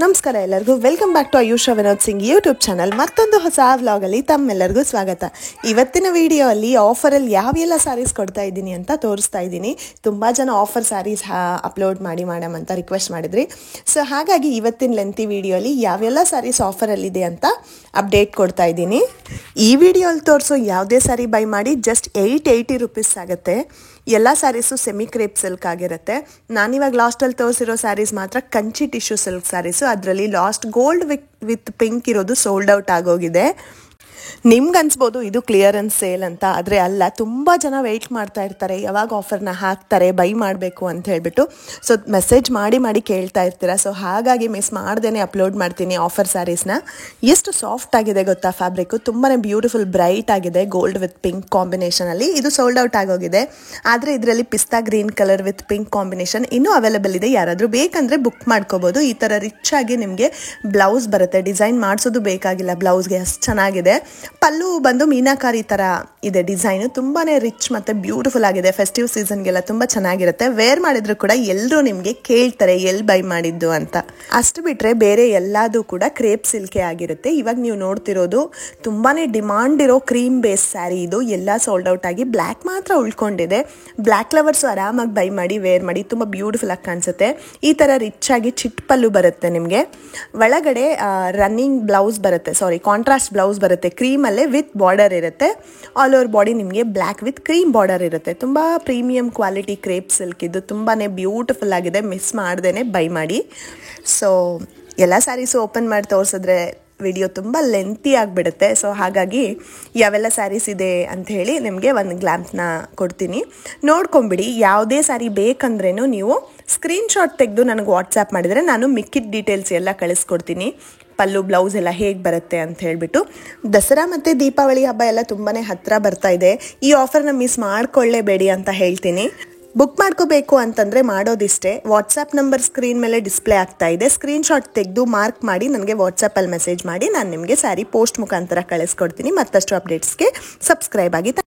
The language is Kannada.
ನಮಸ್ಕಾರ ಎಲ್ಲರಿಗೂ welcome back to Ayusha Vinod Singh YouTube channel ಮತ್ತೊಂದು ಹೊಸ ವ್ಲಾಗಲ್ಲಿ ತಮ್ಮೆಲ್ಲರಿಗೂ ಸ್ವಾಗತ. ಇವತ್ತಿನ ವಿಡಿಯೋ ಅಲ್ಲಿ ಆಫರಲ್ಲಿ ಯಾವೆಲ್ಲ ಸ್ಯಾರೀಸ್ ಕೊಡ್ತಾ ಇದ್ದೀನಿ ಅಂತ ತೋರಿಸ್ತಾ ಇದ್ದೀನಿ. ತುಂಬ ಜನ ಆಫರ್ ಸ್ಯಾರೀಸ್ ಅಪ್ಲೋಡ್ ಮಾಡಿ ಮೇಡಮ್ ಅಂತ ರಿಕ್ವೆಸ್ಟ್ ಮಾಡಿದ್ರಿ. ಸೊ ಹಾಗಾಗಿ ಇವತ್ತಿನ ಲೆಂತಿ ವಿಡಿಯೋ ಅಲ್ಲಿ ಯಾವೆಲ್ಲ ಸ್ಯಾರೀಸ್ ಆಫರಲ್ಲಿದೆ ಅಂತ ಅಪ್ಡೇಟ್ ಕೊಡ್ತಾ ಇದ್ದೀನಿ. ಈ ವಿಡಿಯೋಲ್ಲಿ ತೋರಿಸೋ ಯಾವುದೇ ಸ್ಯಾರಿ ಬೈ ಮಾಡಿ ಜಸ್ಟ್ 880 ರೂಪೀಸ್ ಆಗುತ್ತೆ. ಎಲ್ಲ ಸ್ಯಾರೀಸು ಸೆಮಿ ಕ್ರೇಪ್ ಸಿಲ್ಕ್ ಆಗಿರುತ್ತೆ. ನಾನಿವಾಗ ಲಾಸ್ಟಲ್ಲಿ ತೋರಿಸಿರೋ ಸ್ಯಾರೀಸ್ ಮಾತ್ರ ಕಂಚಿ ಟಿಶ್ಯೂ ಸಿಲ್ಕ್ ಸ್ಯಾರೀಸು. ಅದರಲ್ಲಿ ಲಾಸ್ಟ್ ಗೋಲ್ಡ್ ವಿತ್ ಪಿಂಕ್ ಇರೋದು ಸೋಲ್ಡ್ ಔಟ್ ಆಗೋಗಿದೆ. ನಿಮ್ಗೆ ಅನ್ಸ್ಬೋದು ಇದು ಕ್ಲಿಯರೆನ್ಸ್ ಸೇಲ್ ಅಂತ, ಆದರೆ ಅಲ್ಲ. ತುಂಬ ಜನ ವೆಯ್ಟ್ ಮಾಡ್ತಾ ಇರ್ತಾರೆ ಯಾವಾಗ ಆಫರ್ನ ಹಾಕ್ತಾರೆ ಬೈ ಮಾಡಬೇಕು ಅಂತ ಹೇಳ್ಬಿಟ್ಟು. ಸೊ ಮೆಸೇಜ್ ಮಾಡಿ ಕೇಳ್ತಾ ಇರ್ತೀರ. ಸೊ ಹಾಗಾಗಿ ಮಿಸ್ ಮಾಡ್ದೇ ಅಪ್ಲೋಡ್ ಮಾಡ್ತೀನಿ ಆಫರ್ ಸ್ಯಾರೀಸ್ನ. ಎಷ್ಟು ಸಾಫ್ಟ್ ಆಗಿದೆ ಗೊತ್ತಾ ಫ್ಯಾಬ್ರಿಕ್ಕು, ತುಂಬಾ ಬ್ಯೂಟಿಫುಲ್ ಬ್ರೈಟ್ ಆಗಿದೆ. ಗೋಲ್ಡ್ ವಿತ್ ಪಿಂಕ್ ಕಾಂಬಿನೇಷನಲ್ಲಿ ಇದು ಸೋಲ್ಡ್ ಔಟ್ ಆಗೋಗಿದೆ. ಆದರೆ ಇದರಲ್ಲಿ ಪಿಸ್ತಾ green colour with pink combination ಇನ್ನೂ ಅವೈಲೇಬಲ್ ಇದೆ. ಯಾರಾದರೂ ಬೇಕಂದರೆ ಬುಕ್ ಮಾಡ್ಕೋಬೋದು. ಈ ಥರ ರಿಚ್ ಆಗಿ ನಿಮಗೆ ಬ್ಲೌಸ್ ಬರುತ್ತೆ. ಡಿಸೈನ್ ಮಾಡಿಸೋದು ಬೇಕಾಗಿಲ್ಲ ಬ್ಲೌಸ್ಗೆ, ಅಷ್ಟು ಚೆನ್ನಾಗಿದೆ. ಪಲ್ಲು ಬಂದು ಮೀನಾಕಾರಿ ಥರ ಇದೆ ಡಿಸೈನು. ತುಂಬಾ ರಿಚ್ ಮತ್ತು ಬ್ಯೂಟಿಫುಲ್ ಆಗಿದೆ. ಫೆಸ್ಟಿವ್ ಸೀಸನ್ಗೆಲ್ಲ ತುಂಬ ಚೆನ್ನಾಗಿರುತ್ತೆ. ವೇರ್ ಮಾಡಿದ್ರು ಕೂಡ ಎಲ್ಲರೂ ನಿಮಗೆ ಕೇಳ್ತಾರೆ ಎಲ್ಲಿ ಬೈ ಮಾಡಿದ್ದು ಅಂತ. ಅಷ್ಟು ಬಿಟ್ಟರೆ ಬೇರೆ ಎಲ್ಲದೂ ಕೂಡ ಕ್ರೇಪ್ ಸಿಲ್ಕೆ ಆಗಿರುತ್ತೆ. ಇವಾಗ ನೀವು ನೋಡ್ತಿರೋದು ತುಂಬಾ ಡಿಮಾಂಡ್ ಇರೋ ಕ್ರೀಮ್ ಬೇಸ್ ಸ್ಯಾರಿ. ಇದು ಎಲ್ಲ ಸೋಲ್ಡ್ ಔಟ್ ಆಗಿ ಬ್ಲ್ಯಾಕ್ ಮಾತ್ರ ಉಳ್ಕೊಂಡಿದೆ. ಬ್ಲ್ಯಾಕ್ ಲವರ್ಸು ಆರಾಮಾಗಿ ಬೈ ಮಾಡಿ ವೇರ್ ಮಾಡಿ ತುಂಬ ಬ್ಯೂಟಿಫುಲ್ ಆಗಿ ಕಾಣಿಸುತ್ತೆ. ಈ ಥರ ರಿಚ್ ಆಗಿ ಚಿಟ್ ಪಲ್ಲು ಬರುತ್ತೆ ನಿಮಗೆ. ಒಳಗಡೆ ರನ್ನಿಂಗ್ ಬ್ಲೌಸ್ ಬರುತ್ತೆ, ಕಾಂಟ್ರಾಸ್ಟ್ ಬ್ಲೌಸ್ ಬರುತ್ತೆ. ಕ್ರೀಮಲ್ಲೇ ವಿತ್ ಬಾರ್ಡರ್ ಇರುತ್ತೆ. ಆಲ್ ಓವರ್ ಬಾಡಿ ನಿಮಗೆ ಬ್ಲ್ಯಾಕ್ ವಿತ್ ಕ್ರೀಮ್ ಬಾರ್ಡರ್ ಇರುತ್ತೆ. ತುಂಬ ಪ್ರೀಮಿಯಂ ಕ್ವಾಲಿಟಿ ಕ್ರೇಪ್ ಸಿಲ್ಕ್ ಇದು. ತುಂಬಾ ಬ್ಯೂಟಿಫುಲ್ ಆಗಿದೆ. ಮಿಸ್ ಮಾಡ್ದೇ ಬೈ ಮಾಡಿ. ಸೊ ಎಲ್ಲ ಸ್ಯಾರೀಸು ಓಪನ್ ಮಾಡಿ ತೋರಿಸಿದ್ರೆ ವಿಡಿಯೋ ತುಂಬ ಲೆಂತಿ ಆಗಿಬಿಡುತ್ತೆ. ಸೊ ಹಾಗಾಗಿ ಯಾವೆಲ್ಲ ಸ್ಯಾರೀಸ್ ಇದೆ ಅಂತ ಹೇಳಿ ನಿಮಗೆ ಒಂದು ಗ್ಲಾಂಪ್ನ ಕೊಡ್ತೀನಿ, ನೋಡ್ಕೊಂಬಿಡಿ. ಯಾವುದೇ ಸ್ಯಾರಿ ಬೇಕಂದ್ರೂ ನೀವು ಸ್ಕ್ರೀನ್ಶಾಟ್ ತೆಗೆದು ನನಗೆ ವಾಟ್ಸ್ಯಾಪ್ ಮಾಡಿದರೆ ನಾನು ಮಿಕ್ಕಿದ ಡೀಟೇಲ್ಸ್ ಎಲ್ಲ ಕಳಿಸ್ಕೊಡ್ತೀನಿ. ಪಲ್ಲು ಬ್ಲೌಸ್ ಎಲ್ಲ ಹೇಗೆ ಬರುತ್ತೆ ಅಂತ ಹೇಳ್ಬಿಟ್ಟು. ದಸರಾ ಮತ್ತು ದೀಪಾವಳಿ ಹಬ್ಬ ಎಲ್ಲ ತುಂಬಾ ಹತ್ತಿರ ಬರ್ತಾ ಇದೆ. ಈ ಆಫರ್ನ ಮಿಸ್ ಮಾಡ್ಕೊಳ್ಳೇಬೇಡಿ ಅಂತ ಹೇಳ್ತೀನಿ. ಬುಕ್ ಮಾಡ್ಕೋಬೇಕು ಅಂತಂದರೆ ಮಾಡೋದಿಷ್ಟೇ. ವಾಟ್ಸಪ್ ನಂಬರ್ ಸ್ಕ್ರೀನ್ ಮೇಲೆ ಡಿಸ್ಪ್ಲೇ ಆಗ್ತಾ ಇದೆ. ಸ್ಕ್ರೀನ್ಶಾಟ್ ತೆಗೆದು ಮಾರ್ಕ್ ಮಾಡಿ ನನಗೆ ವಾಟ್ಸಪ್ಪಲ್ಲಿ ಮೆಸೇಜ್ ಮಾಡಿ ನಾನು ನಿಮಗೆ ಸ್ಯಾರಿ ಪೋಸ್ಟ್ ಮುಖಾಂತರ ಕಳಿಸ್ಕೊಡ್ತೀನಿ. ಮತ್ತಷ್ಟು ಅಪ್ಡೇಟ್ಸ್ಗೆ ಸಬ್ಸ್ಕ್ರೈಬ್ ಆಗಿ.